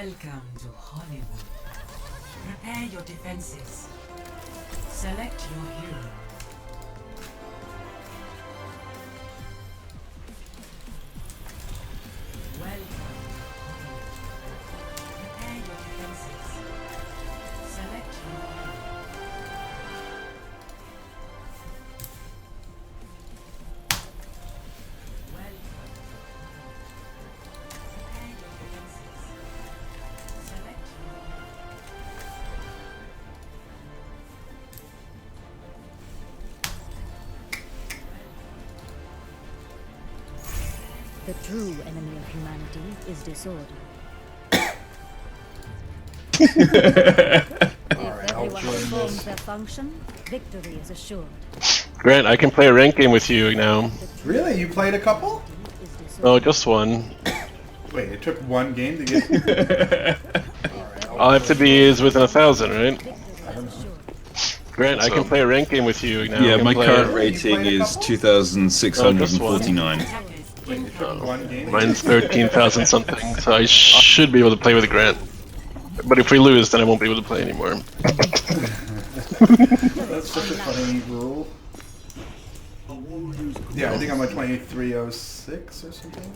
Welcome to Hollywood. Prepare your defenses. Select your hero. Welcome to Hollywood. Prepare your defenses. Select your hero. The true enemy of humanity is disorder. If everyone performs their function, victory is assured. Grant, I can play a ranked game with you now. Really? You played a couple? Oh, just one. Wait, it took one game to get... All I have to be is within 1,000, right? Grant, I can play a ranked game with you now. Yeah, my current rating is 2,649. Wait, it took one game? Mine's 13,000 something, so I should be able to play with Grant. But if we lose, then I won't be able to play anymore. That's such a funny rule. Yeah, I think I'm like 2306 or something.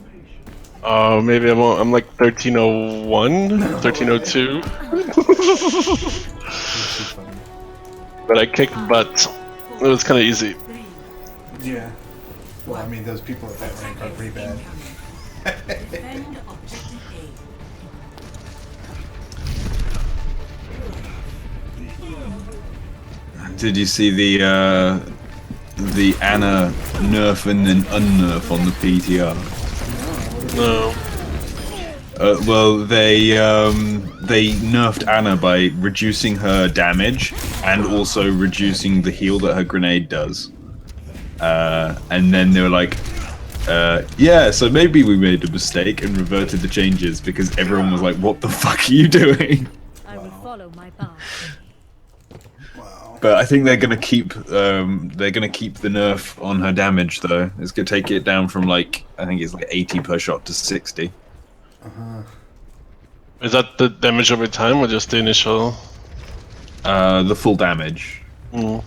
Oh, maybe I'm like 1301, 1302. But I kicked butt. It was kind of easy. Yeah. Well, I mean, those people at that rank are pretty bad. Defend objective A. Did you see the Ana nerf and then unnerf on the PTR? No. Well, they nerfed Ana by reducing her damage and also reducing the heal that her grenade does. And then they were like, yeah, so maybe we made a mistake and reverted the changes because everyone was like, what the fuck are you doing? I will follow my path. Wow. But I think they're gonna keep the nerf on her damage though. It's gonna take it down from like I think it's like 80 per shot to 60. Is that the damage over time or just the initial? The full damage. Mm.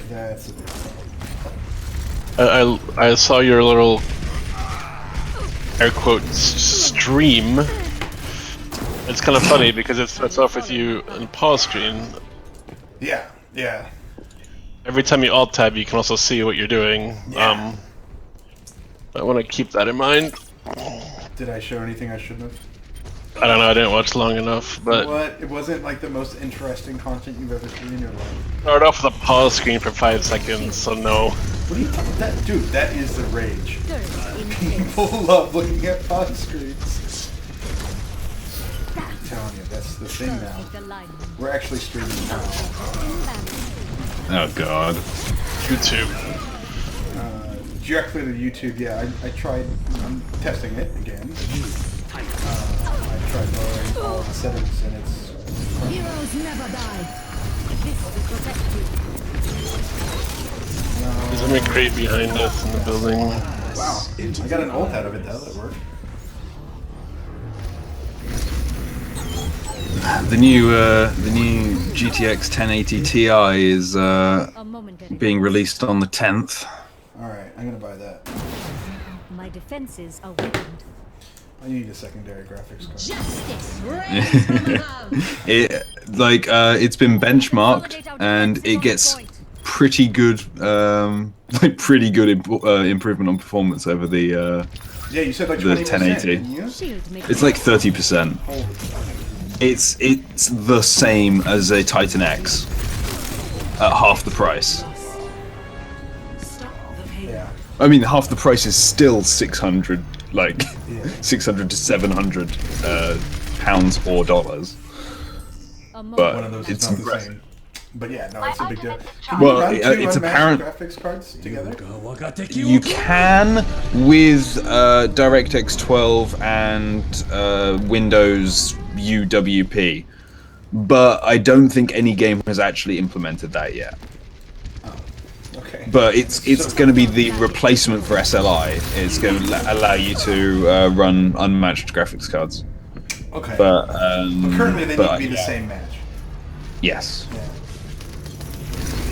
That's a bit... I saw your little air quotes stream. It's kind of funny because it starts off with you on pause screen. Yeah, yeah. Every time you alt tab, you can also see what you're doing. Yeah. I want to keep that in mind. Did I show anything I shouldn't have? I don't know. I didn't watch long enough, but What? It wasn't like the most interesting content you've ever seen in your life. start off with a pause screen for 5 seconds. So no. What are you talking about? Dude, that is the rage. People love looking at pause screens. I'm telling you, that's the thing now. We're actually streaming now. Oh god. YouTube. Directly to YouTube, yeah, I tried, I'm testing it again. I tried lowering all the settings and it's... Heroes never die. This will protect you. There's a crate behind us in the building. Wow, I got an ult out of it though, that worked. The new GTX 1080 Ti is being released on the 10th. Alright, I'm gonna buy that. My defenses are weakened. I need a secondary graphics card. Justice It's been benchmarked and it gets pretty good improvement on performance over the Yeah, you said like the 20%, 1080. didn't you? It's like 30%. Holy fuck. It's the same as a Titan X at half the price. Yeah. I mean, half the price is still 600, like Yeah. 600 to 700 pounds or dollars. But One of those is it's not the impressive. same. But yeah, no, it's a big deal. Well, Can you run two it's unmatched apparent- graphics cards together? You can with DirectX 12 and Windows UWP, but I don't think any game has actually implemented that yet. Okay. But it's going to be the replacement for SLI. It's going to allow you to run unmatched graphics cards. Okay. But currently they need to be the same match. Yes. Yeah.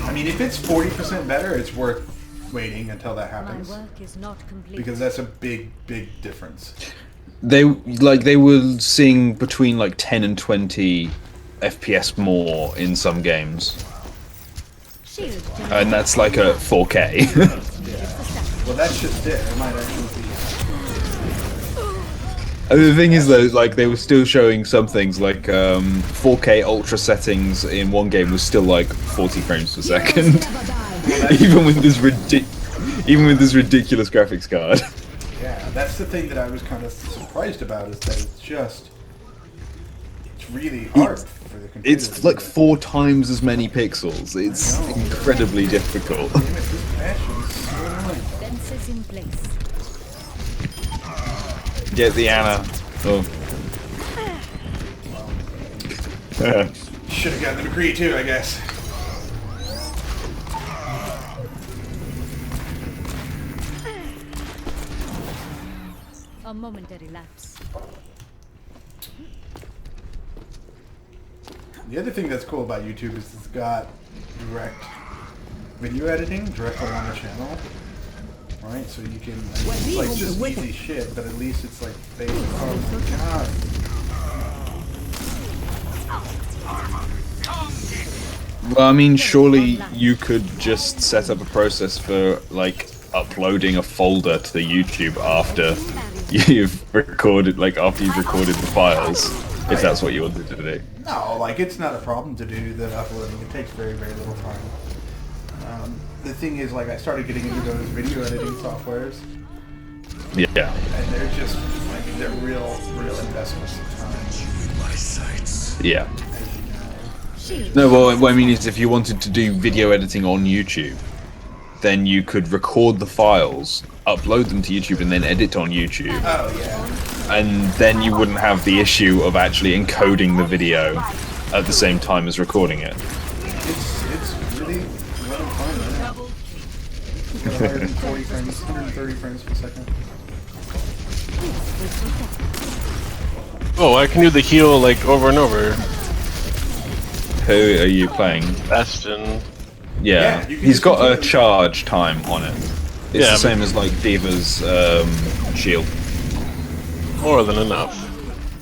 I mean, if it's 40% better, it's worth waiting until that happens. My work is not complete. Because that's a big difference. They were seeing between like 10 and 20 FPS more in some games. Shield And that's like a 4K. Well, that's just it. It might actually be. And the thing is though, like they were still showing some things like 4K ultra settings in one game was still like 40 frames per second, even with this ridiculous graphics card. Yeah, that's the thing that I was kind of surprised about is that it's really hard for the computer. It's like 4 times as many pixels. It's incredibly difficult. Damn it, this patch is so annoying. Fences in place. Get the Anna. Oh. Should have gotten the McCree too, I guess. A momentary lapse. The other thing that's cool about YouTube is it's got direct video editing directly on the channel. Right, so you can, it's like just easy shit, but at least it's like basic. Oh my god. Well, I mean, surely you could just set up a process for like uploading a folder to the YouTube after you've recorded, after you've recorded the files, if that's what you wanted to do. No, like it's not a problem to do the uploading. It takes very little time. The thing is, like, I started getting into those video editing softwares, Yeah. and they're just, like, they're real investments of time. Yeah. As you know. No, well, what I mean is if you wanted to do video editing on YouTube, then you could record the files, upload them to YouTube, and then edit on YouTube. Oh yeah. And then you wouldn't have the issue of actually encoding the video at the same time as recording it. It's really running fine right now. 140 frames, 130 frames per second. Oh, I can do the heal like over and over. Who are you playing? Bastion. Yeah, Yeah, you can he's just got a continue. charge time on it. It's Yeah, the same as like Diva's shield. More than enough.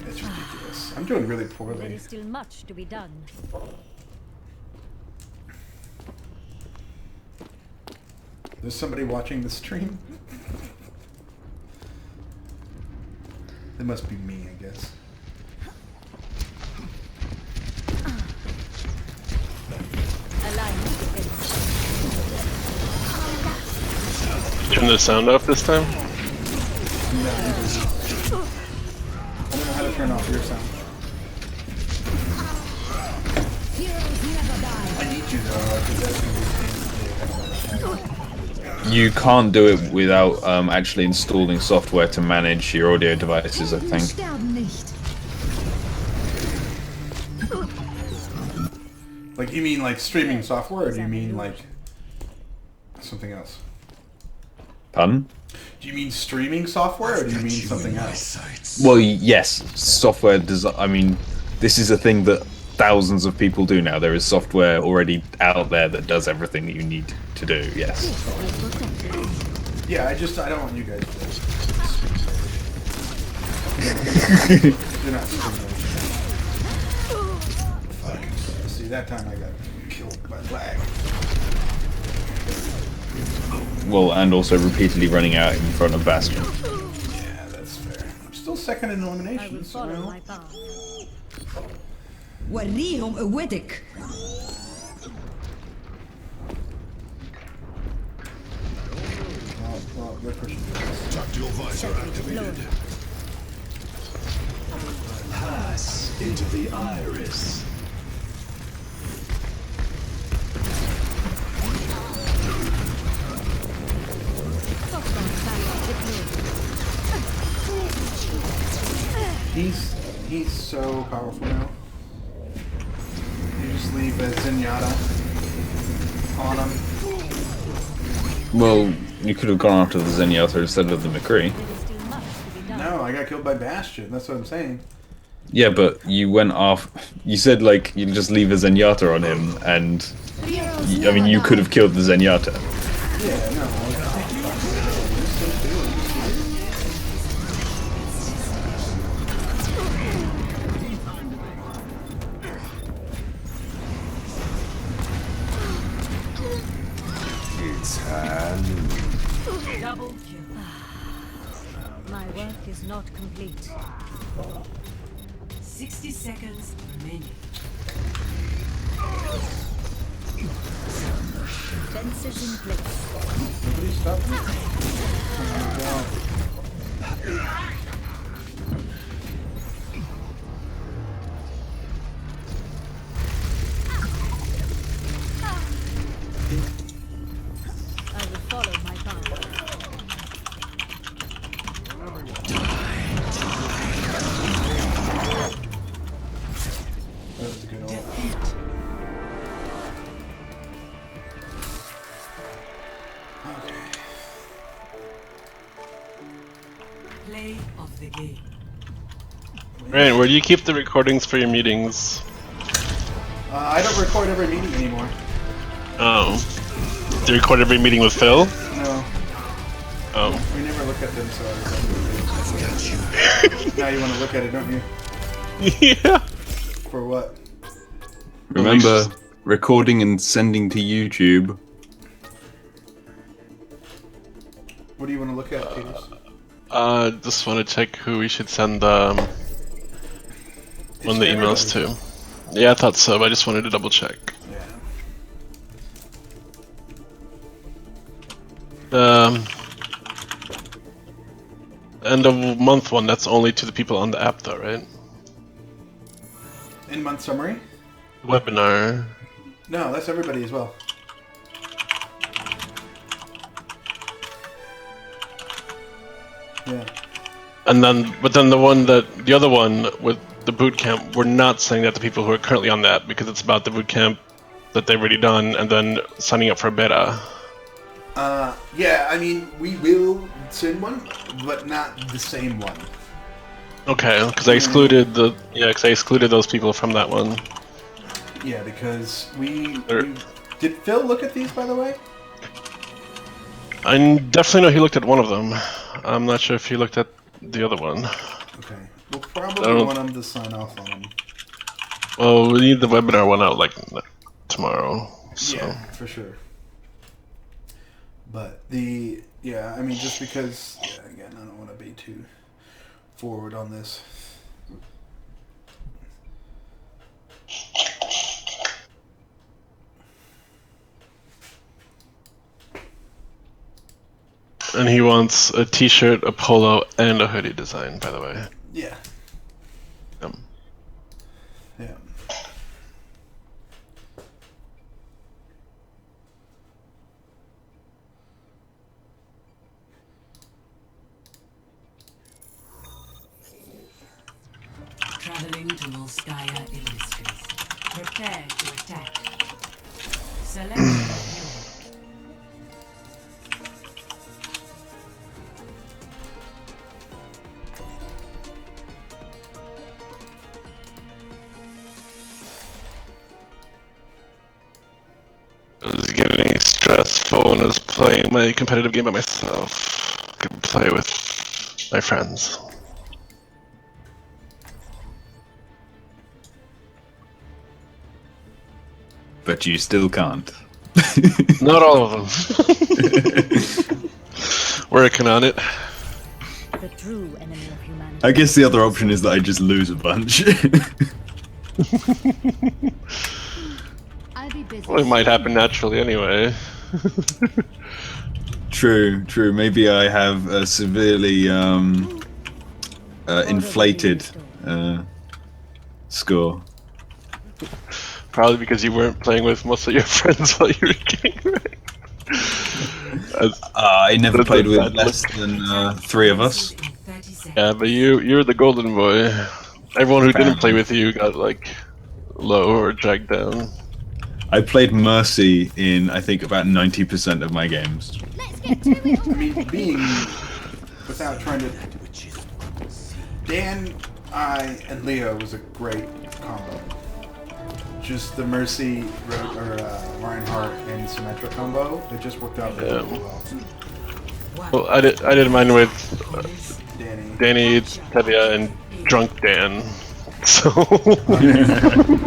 It's ridiculous. I'm doing really There poorly. is still much to be done. There's somebody watching the stream. It must be me, I guess. Alignment defense. Turn the sound off this time. No, I don't know how to turn off your sound. Heroes never die. I need you though, because that's gonna be You can't do it without actually installing software to manage your audio devices, I think. Sterben nicht. Like, you mean like streaming software, or do you mean like something else? Pardon? Do you mean streaming software, or do you mean something else? Well, yes, software design. I mean, this is a thing that thousands of people do now. There is software already out there that does everything that you need to do, yes. Yeah, I don't want you guys to You're not streaming. Fuck. See, that time I got killed by lag. Well, and also repeatedly running out in front of Bastion. Yeah, that's fair. I'm still second in I will eliminations, follow so my path. وريهم قوتك. well, they're pushing this. Lower. Pass into the iris. Software path deployed. He's so powerful now. Zenyatta on him. Well, you could have gone after the Zenyatta instead of the McCree. No, I got killed by Bastion. That's what I'm saying. Yeah, but you went off. You said like you just leave a Zenyatta on him, and I mean you could have killed the Zenyatta. Yeah, no. It's hand. Double kill. My work is not complete. 60 seconds remaining. Fences in place. Nobody stop me. I will follow my path. That was a good ult. Play of the game. Right, where do you keep the recordings for your meetings? I don't record every meeting anymore. Oh. Do you record every meeting with Phil? No, Oh. we never look at them, so I Now you want to look at it, don't you? Yeah. For what? Remember, recording and sending to YouTube. What do you want to look at, Peters? Just want to check who we should send one of the emails to. Yeah, I thought so, but I just wanted to double check. Yeah. End of month one, that's only to the people on the app though, right? In month summary? Webinar. No, that's everybody as well. Yeah. And then, but then the other one with the boot camp, we're not saying that to people who are currently on that because it's about the boot camp that they've already done and then signing up for beta. Yeah, I mean, we will send one, but not the same one. Okay, because I excluded those people from that one. Yeah, because we did Phil look at these, by the way? I definitely know he looked at one of them. I'm not sure if he looked at the other one. Okay. We'll probably want him to sign off on them. Well, we need the webinar one out like tomorrow. So. Yeah, for sure. But I mean, just because, again, I don't want to be too forward on this. And he wants a t-shirt, a polo, and a hoodie design, by the way. Yeah. Yeah. Traveling to Volskaya Industries. Prepare to attack. Select your hero. It was getting stressful when I was playing my competitive game by myself. I could play with my friends. But you still can't. Not all of them. Working on it. The true enemy of humanity. I guess the other option is that I just lose a bunch. I'll be busy. Well, it might happen naturally anyway. True. Maybe I have a severely inflated score. Probably because you weren't playing with most of your friends while you were getting ready. I never played with less than 3 of us. Yeah, but you're the golden boy. Everyone who didn't play with you got like low or dragged down. I played Mercy in I think about 90% of my games. I mean, being without trying to. Dan, and Leo was a great combo. Just the Mercy, Reinhardt, and Symmetra combo. It just worked out really well. Well, I did mine with Danny. Danny, Tevia, and Drunk Dan. So